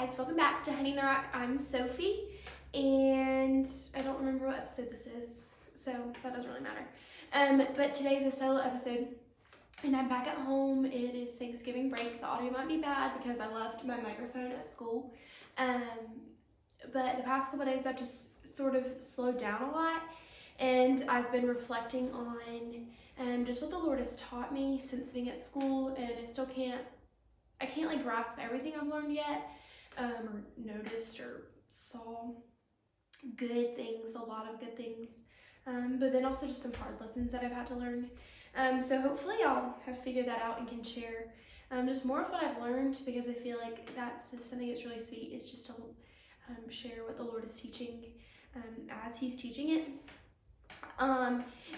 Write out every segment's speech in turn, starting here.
guys, welcome back to Honey in the Rock. I'm Sophie, and I don't remember what episode this is, so that doesn't really matter. But today's a solo episode, and I'm back at home. It is Thanksgiving break. The audio might be bad because I left my microphone at school. But the past couple days I've just sort of slowed down a lot, and I've been reflecting on just what the Lord has taught me since being at school, and I can't like grasp everything I've learned yet, or noticed or saw good things, a lot of good things, but then also just some hard lessons that I've had to learn. So hopefully y'all have figured that out and can share just more of what I've learned, because I feel like that's something that's really sweet, is just to share what the Lord is teaching as He's teaching it.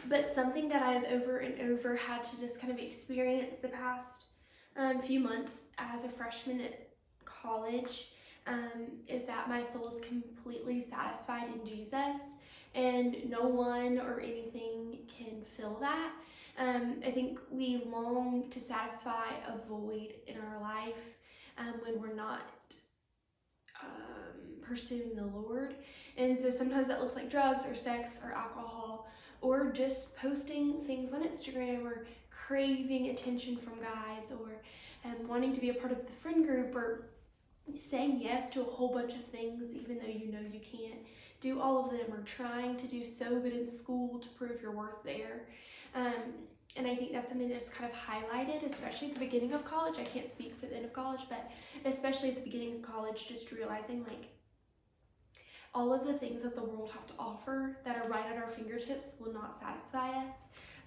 But something that I've over and over had to just kind of experience the past few months as a freshman at college is that my soul is completely satisfied in Jesus, and no one or anything can fill that. I think we long to satisfy a void in our life when we're not pursuing the Lord. And so sometimes that looks like drugs or sex or alcohol, or just posting things on Instagram, or craving attention from guys, or wanting to be a part of the friend group, or saying yes to a whole bunch of things even though you know you can't do all of them, or trying to do so good in school to prove your worth there. And I think that's something that just kind of highlighted, especially at the beginning of college. I can't speak for the end of college, but especially at the beginning of college, just realizing like all of the things that the world have to offer that are right at our fingertips will not satisfy us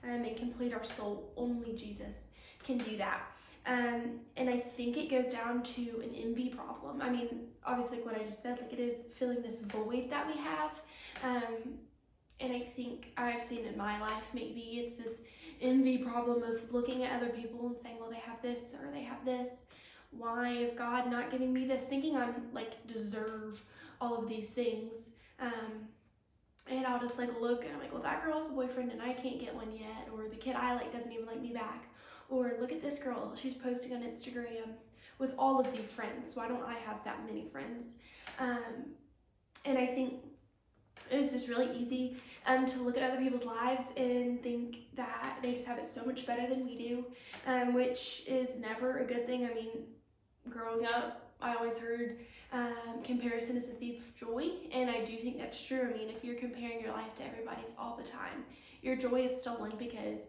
and complete our soul. Only Jesus can do that. And I think it goes down to an envy problem. I mean, obviously, like what I just said, like it is filling this void that we have. And I think I've seen in my life, maybe it's this envy problem of looking at other people and saying, well, they have this or they have this. Why is God not giving me this? Thinking I'm like deserve all of these things. And I'll just like look and I'm like, well, that girl has a boyfriend and I can't get one yet. Or the kid I like doesn't even like me back. Or look at this girl, she's posting on Instagram with all of these friends. Why don't I have that many friends? And I think it's just really easy to look at other people's lives and think that they just have it so much better than we do, which is never a good thing. I mean, growing up, I always heard comparison is a thief of joy, and I do think that's true. I mean, if you're comparing your life to everybody's all the time, your joy is stolen, because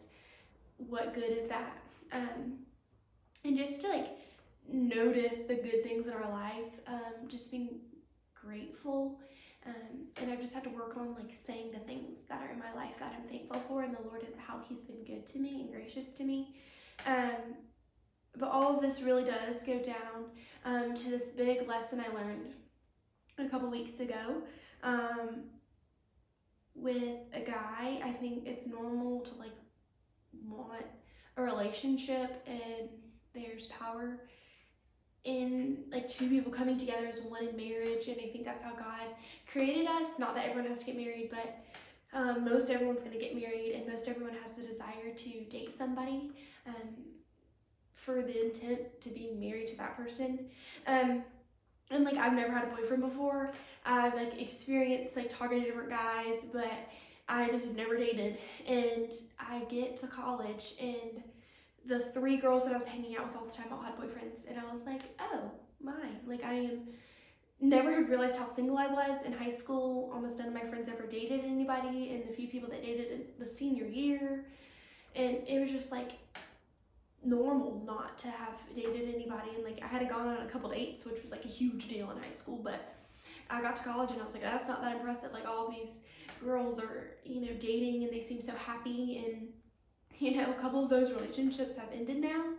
what good is that? And just to like notice the good things in our life, just being grateful. And I've just had to work on like saying the things that are in my life that I'm thankful for, and the Lord, how He's been good to me and gracious to me. But all of this really does go down to this big lesson I learned a couple weeks ago with a guy. I think it's normal to like want a relationship, and there's power in like two people coming together as one in marriage, and I think that's how God created us. Not that everyone has to get married, but most everyone's going to get married, and most everyone has the desire to date somebody for the intent to be married to that person. And like I've never had a boyfriend before. I've like experienced like talking to different guys, but I just have never dated. And I get to college, and the three girls that I was hanging out with all the time all had boyfriends, and I was like, oh my, like never had realized how single I was in high school. Almost none of my friends ever dated anybody, and the few people that dated in the senior year, and it was just like normal not to have dated anybody. And like I had gone on a couple dates, which was like a huge deal in high school, but I got to college and I was like, that's not that impressive. Like all these girls are, dating, and they seem so happy, and a couple of those relationships have ended now.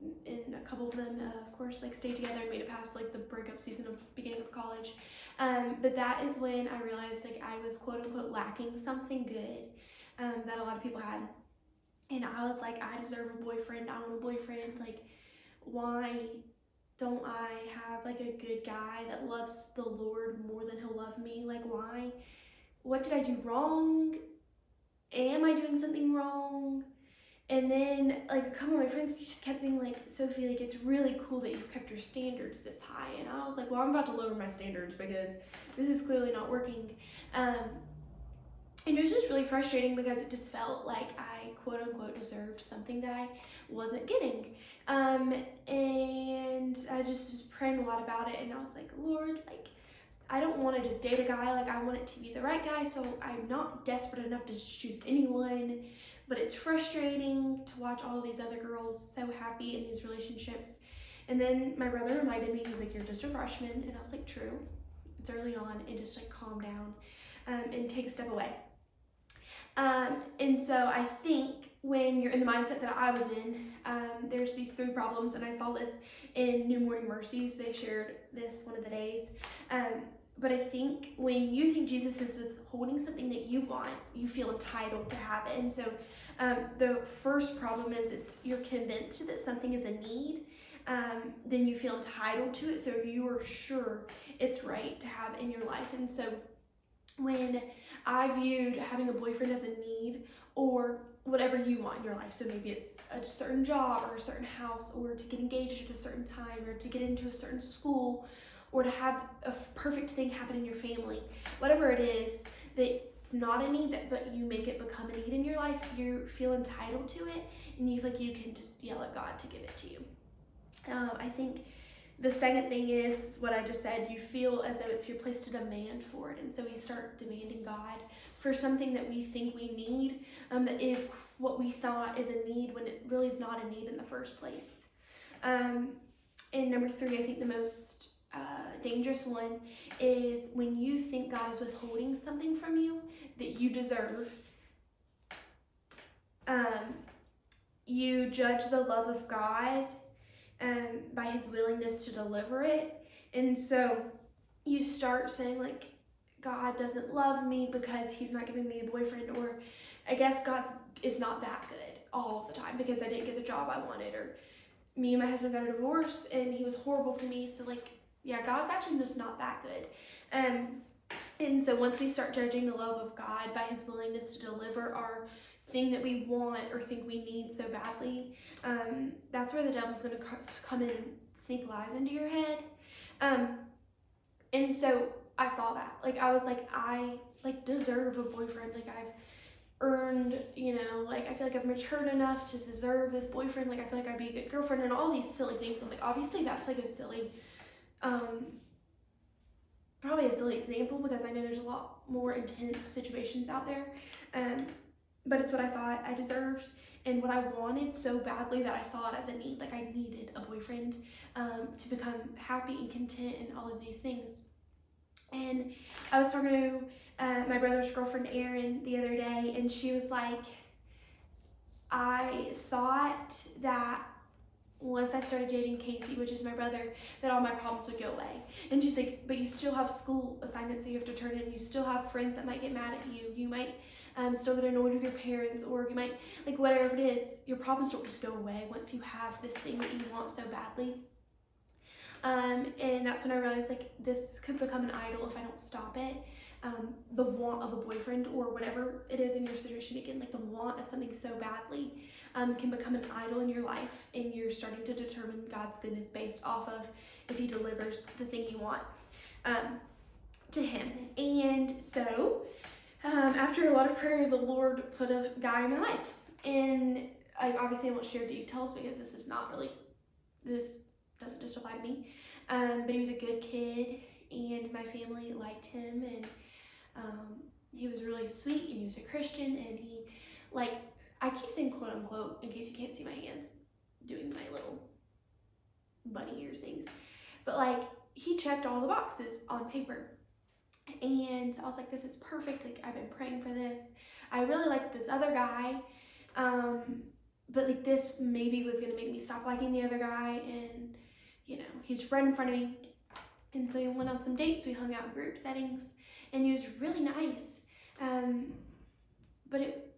And a couple of them, of course, like stayed together and made it past like the breakup season of beginning of college. But that is when I realized like I was quote unquote lacking something good that a lot of people had. And I was like, I deserve a boyfriend. I want a boyfriend. Like, why don't I have like a good guy that loves the Lord more than he'll love me? Like, why? What did I do wrong? Am I doing something wrong? And then like a couple of my friends just kept being like, Sophie, like it's really cool that you've kept your standards this high. And I was like, well, I'm about to lower my standards because this is clearly not working. And it was just really frustrating because it just felt like I quote unquote deserved something that I wasn't getting. And I just was praying a lot about it, and I was like, Lord, like I don't want to just date a guy, like I want it to be the right guy, so I'm not desperate enough to just choose anyone. But it's frustrating to watch all these other girls so happy in these relationships. And then my brother reminded me, he was like, you're just a freshman. And I was like, true, it's early on, and just like calm down and take a step away. And so I think when you're in the mindset that I was in, there's these 3 problems, and I saw this in New Morning Mercies. They shared this one of the days. But I think when you think Jesus is withholding something that you want, you feel entitled to have it. And so the first problem is you're convinced that something is a need, then you feel entitled to it, so you are sure it's right to have in your life. And so when I viewed having a boyfriend as a need, or whatever you want in your life, so maybe it's a certain job or a certain house, or to get engaged at a certain time, or to get into a certain school, or to have a perfect thing happen in your family, whatever it is that it's not a need, but you make it become a need in your life, you feel entitled to it, and you feel like you can just yell at God to give it to you. I think the second thing is what I just said, you feel as though it's your place to demand for it. And so we start demanding God for something that we think we need, that is what we thought is a need when it really is not a need in the first place. And number 3, I think the most dangerous one is when you think God is withholding something from you that you deserve. You judge the love of God by his willingness to deliver it. And so you start saying like, God doesn't love me because he's not giving me a boyfriend, or I guess God is not that good all of the time because I didn't get the job I wanted, or me and my husband got a divorce and he was horrible to me, so like, yeah, God's actually just not that good. And so once we start judging the love of God by his willingness to deliver our thing that we want or think we need so badly, that's where the devil's going to come in and sneak lies into your head. And so I saw that. Like, I was like, I like deserve a boyfriend. Like, I've earned, like I feel like I've matured enough to deserve this boyfriend. Like, I feel like I'd be a good girlfriend, and all these silly things. I'm like, obviously that's like a silly, probably a silly example, because I know there's a lot more intense situations out there. But it's what I thought I deserved and what I wanted so badly that I saw it as a need. Like, I needed a boyfriend to become happy and content and all of these things. And I was talking to my brother's girlfriend, Erin, the other day, and she was like, I thought that once I started dating Casey, which is my brother, that all my problems would go away. And she's like, but you still have school assignments that you have to turn in. You still have friends that might get mad at you. You might still get annoyed with your parents, or you might, like, whatever it is, your problems don't just go away once you have this thing that you want so badly. And that's when I realized, like, this could become an idol if I don't stop it. The want of a boyfriend, or whatever it is in your situation, again, like the want of something so badly, can become an idol in your life, and you're starting to determine God's goodness based off of if he delivers the thing you want to him. And so after a lot of prayer, the Lord put a guy in my life. And obviously I won't share details because this doesn't just apply to me. But he was a good kid, and my family liked him, and he was really sweet, and he was a Christian, and he, like, I keep saying quote unquote in case you can't see my hands doing my little bunny ear things, but like, he checked all the boxes on paper. And I was like, this is perfect. Like, I've been praying for this. I really liked this other guy, but like, this maybe was gonna make me stop liking the other guy. And he's right in front of me. And so we went on some dates. We hung out in group settings, and he was really nice. But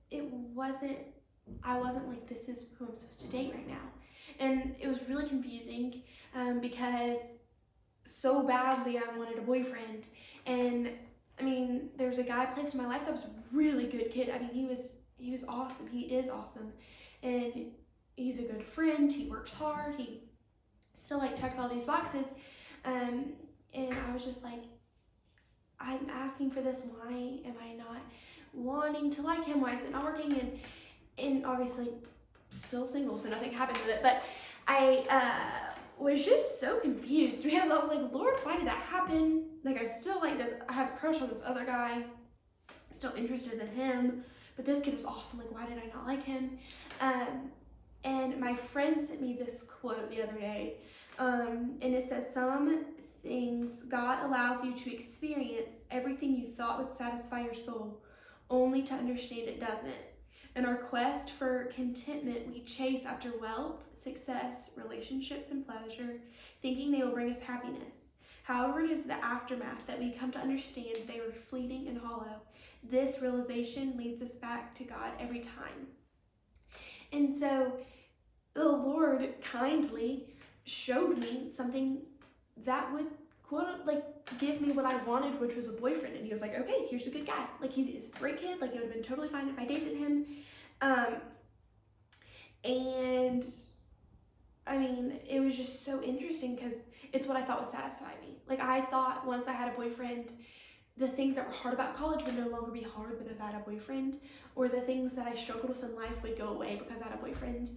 I wasn't like, this is who I'm supposed to date right now. And it was really confusing because so badly I wanted a boyfriend. And I mean, there was a guy placed in my life that was a really good kid. I mean, he was awesome. He is awesome. and he's a good friend, he works hard, he still like checks all these boxes. And I was just like, I'm asking for this, why am I not wanting to like him? Why is it not working? And obviously still single, so nothing happened with it, but I was just so confused because I was like, Lord, why did that happen? Like, I still like this, I have a crush on this other guy, I'm still interested in him, but this kid was awesome, like, why did I not like him? And my friend sent me this quote the other day, and it says, some things God allows you to experience everything you thought would satisfy your soul, only to understand it doesn't. In our quest for contentment, we chase after wealth, success, relationships, and pleasure, thinking they will bring us happiness. However, it is the aftermath that we come to understand they are fleeting and hollow. This realization leads us back to God every time. And so the Lord kindly showed me something that would give me what I wanted, which was a boyfriend. And he was like, okay, here's a good guy. Like, he's a great kid. Like, it would have been totally fine if I dated him. And I mean, it was just so interesting because it's what I thought would satisfy me. Like, I thought once I had a boyfriend, the things that were hard about college would no longer be hard because I had a boyfriend, or the things that I struggled with in life would go away because I had a boyfriend.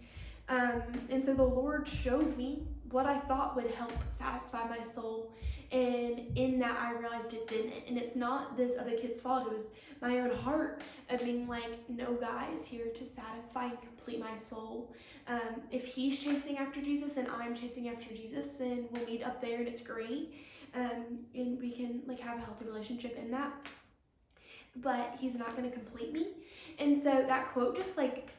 And so the Lord showed me what I thought would help satisfy my soul, and in that I realized it didn't. And it's not this other kid's fault, it was my own heart of being like, no guy is here to satisfy and complete my soul. If he's chasing after Jesus and I'm chasing after Jesus, then we'll meet up there and it's great, and we can like have a healthy relationship in that, but he's not going to complete me. And so that quote just like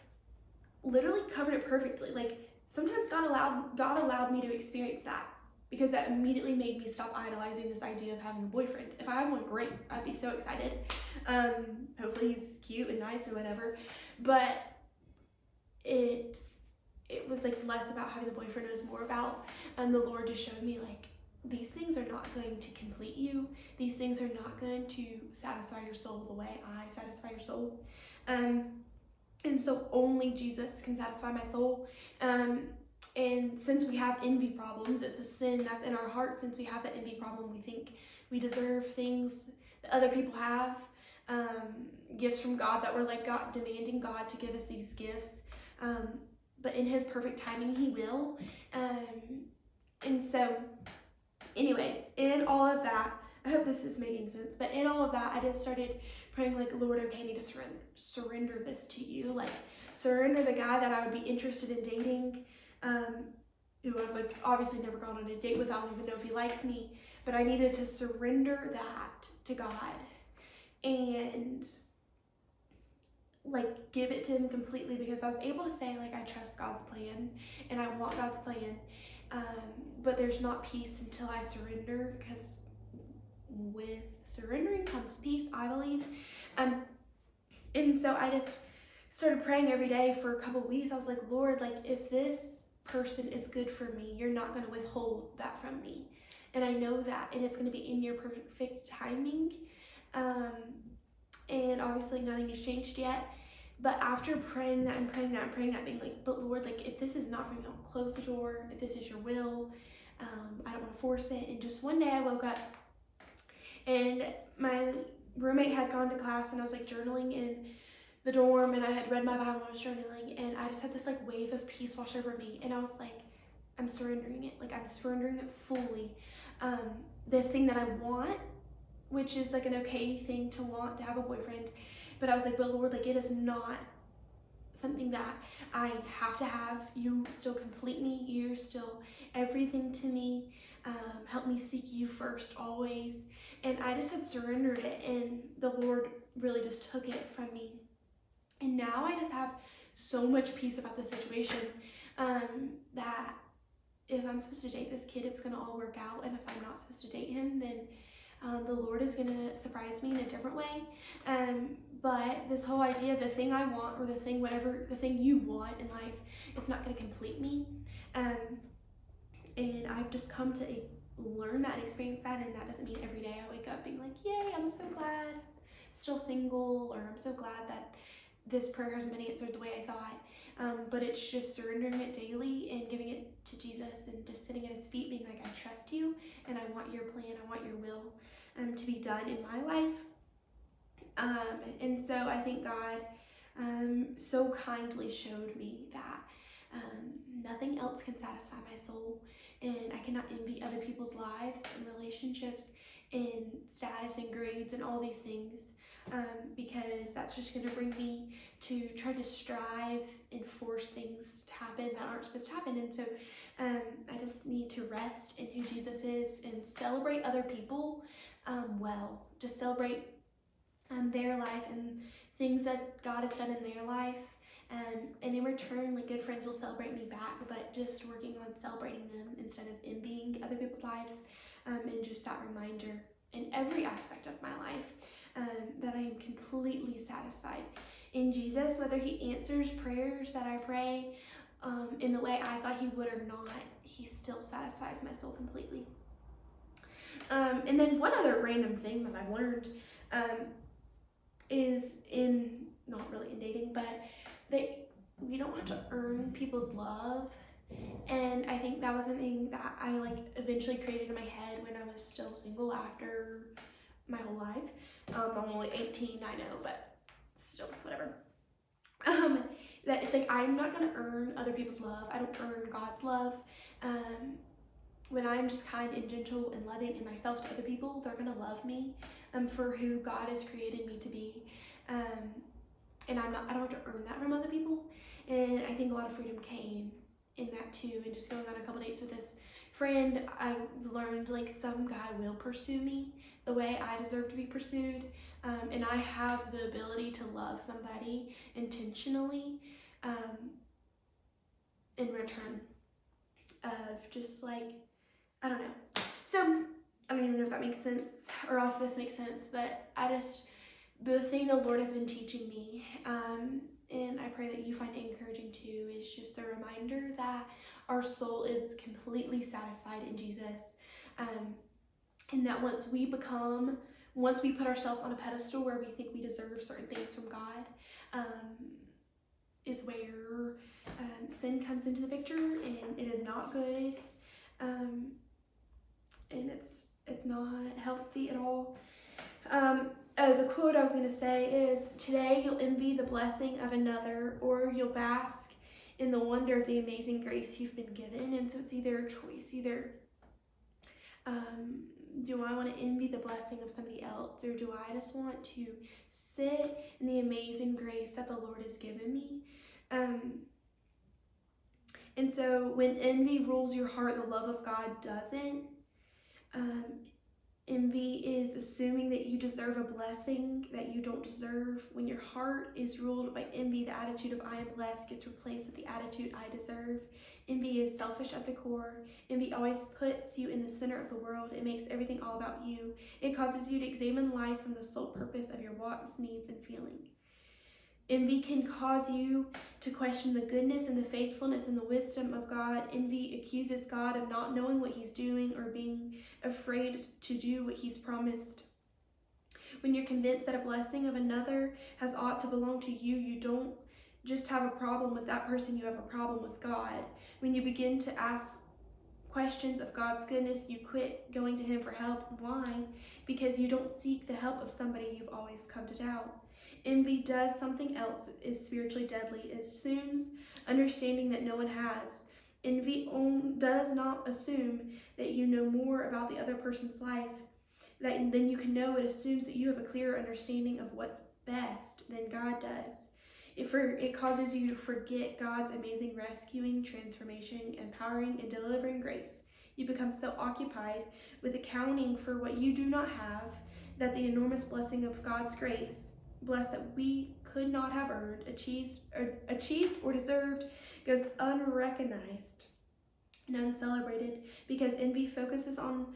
literally covered it perfectly. Like, sometimes God allowed me to experience that, because that immediately made me stop idolizing this idea of having a boyfriend. If I have one, great, I'd be so excited. Hopefully he's cute and nice and whatever, but it was like less about having the boyfriend, it was more about the Lord just showed me like, these things are not going to complete you. These things are not going to satisfy your soul the way I satisfy your soul. And so only Jesus can satisfy my soul. And since we have envy problems, it's a sin that's in our heart. Since we have that envy problem, we think we deserve things that other people have, gifts from God, that we're like God, demanding God to give us these gifts. But in his perfect timing, he will. And so anyways, in all of that, I hope this is making sense, but in all of that, I just started praying like, Lord, okay, I need to surrender this to you. Like, surrender the guy that I would be interested in dating, who I've like obviously never gone on a date with. I don't even know if he likes me, but I needed to surrender that to God and like give it to him completely, because I was able to say like, I trust God's plan and I want God's plan. But there's not peace until I surrender, because with surrendering comes peace, I believe. And so I just started praying every day for a couple weeks. I was like, Lord, like, if this person is good for me, you're not going to withhold that from me. And I know that, and it's going to be in your perfect timing. And obviously nothing has changed yet. But after praying that and praying that and praying that, being like, but Lord, like, if this is not for me, I'll close the door. If this is your will, I don't want to force it. And just one day I woke up and my roommate had gone to class, and I was like journaling in the dorm, and I had read my Bible and I was journaling, and I just had this like wave of peace wash over me. And I was like, I'm surrendering it. Like, I'm surrendering it fully. This thing that I want, which is like an okay thing to want, to have a boyfriend. But I was like, but Lord, like, it is not something that I have to have. You still complete me. You're still everything to me. Help me seek you first always. And I just had surrendered it, and the Lord really just took it from me. And now I just have so much peace about the situation, that if I'm supposed to date this kid, it's going to all work out. And if I'm not supposed to date him, then the Lord is going to surprise me in a different way. But this whole idea, the thing I want, or the thing, whatever, the thing you want in life, it's not going to complete me. And I've just come to learn that and experience that. And that doesn't mean every day I wake up being like, yay, I'm so glad still single, or I'm so glad that this prayer hasn't been answered the way I thought. But it's just surrendering it daily and giving it to Jesus and just sitting at his feet being like, I trust you and I want your plan, I want your will to be done in my life. And so I think God so kindly showed me that nothing else can satisfy my soul, and I cannot envy other people's lives and relationships and status and grades and all these things, because that's just going to bring me to try to strive and force things to happen that aren't supposed to happen. And so I just need to rest in who Jesus is and celebrate other people well, just celebrate their life and things that God has done in their life. And in return, like, good friends will celebrate me back, but just working on celebrating them instead of envying other people's lives, and just that reminder in every aspect of my life that I am completely satisfied in Jesus, whether he answers prayers that I pray in the way I thought he would or not, he still satisfies my soul completely. And then one other random thing that I've learned is not really in dating, but that we don't have to earn people's love. And I think that was something that I eventually created in my head when I was still single after my whole life. I'm only 18, I know, but still, whatever. That it's like, I'm not gonna earn other people's love. I don't earn God's love. When I'm just kind and gentle and loving in myself to other people, they're gonna love me for who God has created me to be. And I don't have to earn that from other people. And I think a lot of freedom came in that too. And just going on a couple dates with this friend, I learned some guy will pursue me the way I deserve to be pursued. And I have the ability to love somebody intentionally in return of just I don't know. So I don't even know if that makes sense or if this makes sense, but the thing the Lord has been teaching me, and I pray that you find it encouraging too, is just the reminder that our soul is completely satisfied in Jesus. And that once we put ourselves on a pedestal where we think we deserve certain things from God, is where sin comes into the picture, and it is not good, and it's not healthy at all. The quote I was going to say is, today you'll envy the blessing of another, or you'll bask in the wonder of the amazing grace you've been given. And so it's either a choice, either do I want to envy the blessing of somebody else, or do I just want to sit in the amazing grace that the Lord has given me? And so when envy rules your heart, the love of God doesn't. Envy is assuming that you deserve a blessing that you don't deserve. When your heart is ruled by envy, the attitude of I am blessed gets replaced with the attitude I deserve. Envy is selfish at the core. Envy always puts you in the center of the world. It makes everything all about you. It causes you to examine life from the sole purpose of your wants, needs, and feeling. Envy can cause you to question the goodness and the faithfulness and the wisdom of God. Envy accuses God of not knowing what he's doing or being afraid to do what he's promised. When you're convinced that a blessing of another has ought to belong to you, you don't just have a problem with that person, you have a problem with God. When you begin to ask questions of God's goodness, you quit going to him for help. Why? Because you don't seek the help of somebody you've always come to doubt. Envy does something else that is spiritually deadly. It assumes understanding that no one has. Envy does not assume that you know more about the other person's life than you can know. It assumes that you have a clearer understanding of what's best than God does. It causes you to forget God's amazing rescuing, transformation, empowering, and delivering grace. You become so occupied with accounting for what you do not have that the enormous blessing of God's grace, blessed that we could not have earned, achieved or deserved, goes unrecognized and uncelebrated, because envy focuses on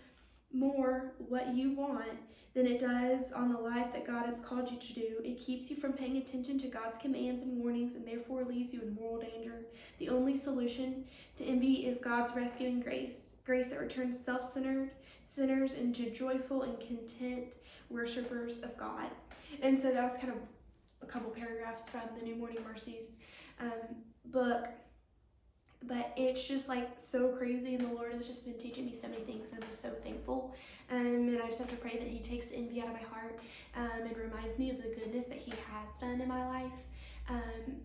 more what you want than it does on the life that God has called you to do. It keeps you from paying attention to God's commands and warnings, and therefore leaves you in moral danger. The only solution to envy is God's rescuing grace that returns self-centered sinners into joyful and content worshipers of God. And so that was kind of a couple paragraphs from the New Morning Mercies book. But it's just like so crazy, and the Lord has just been teaching me so many things, and I'm just so thankful. And I just have to pray that He takes envy out of my heart and reminds me of the goodness that He has done in my life,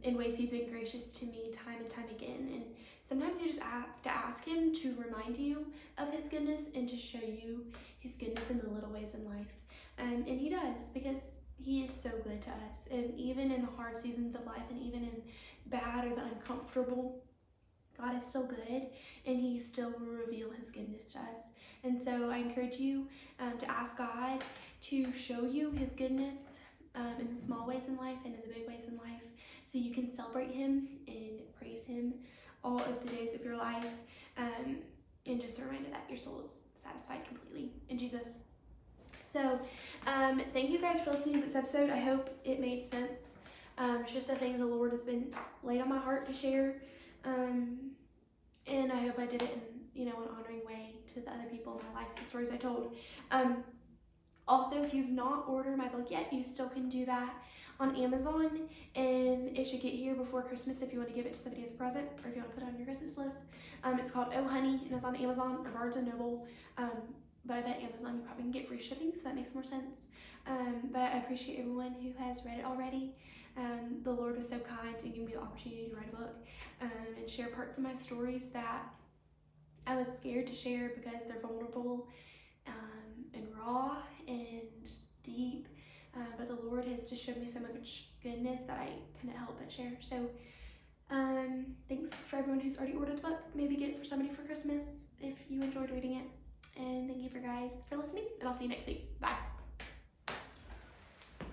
in ways He's been gracious to me time and time again. And sometimes you just have to ask Him to remind you of His goodness and to show you His goodness in the little ways in life. And He does, because He is so good to us. And even in the hard seasons of life, and even in bad or the uncomfortable, God is still good, and He still will reveal His goodness to us. And so I encourage you to ask God to show you His goodness in the small ways in life and in the big ways in life, so you can celebrate Him and praise Him all of the days of your life, and just a reminder that your soul is satisfied completely in Jesus. So thank you guys for listening to this episode. I hope it made sense. It's just a thing the Lord has been laid on my heart to share. And I hope I did it in, an honoring way to the other people in my life, the stories I told. Also, if you've not ordered my book yet, you still can do that on Amazon, and it should get here before Christmas if you want to give it to somebody as a present, or if you want to put it on your Christmas list. It's called Oh Honey, and it's on Amazon or Barnes & Noble, but I bet Amazon you probably can get free shipping, so that makes more sense. But I appreciate everyone who has read it already. The Lord was so kind to give me the opportunity to write a book and share parts of my stories that I was scared to share because they're vulnerable and raw and deep. But the Lord has just showed me so much goodness that I couldn't help but share. So thanks for everyone who's already ordered the book. Maybe get it for somebody for Christmas if you enjoyed reading it. And thank you for listening, and I'll see you next week. Bye.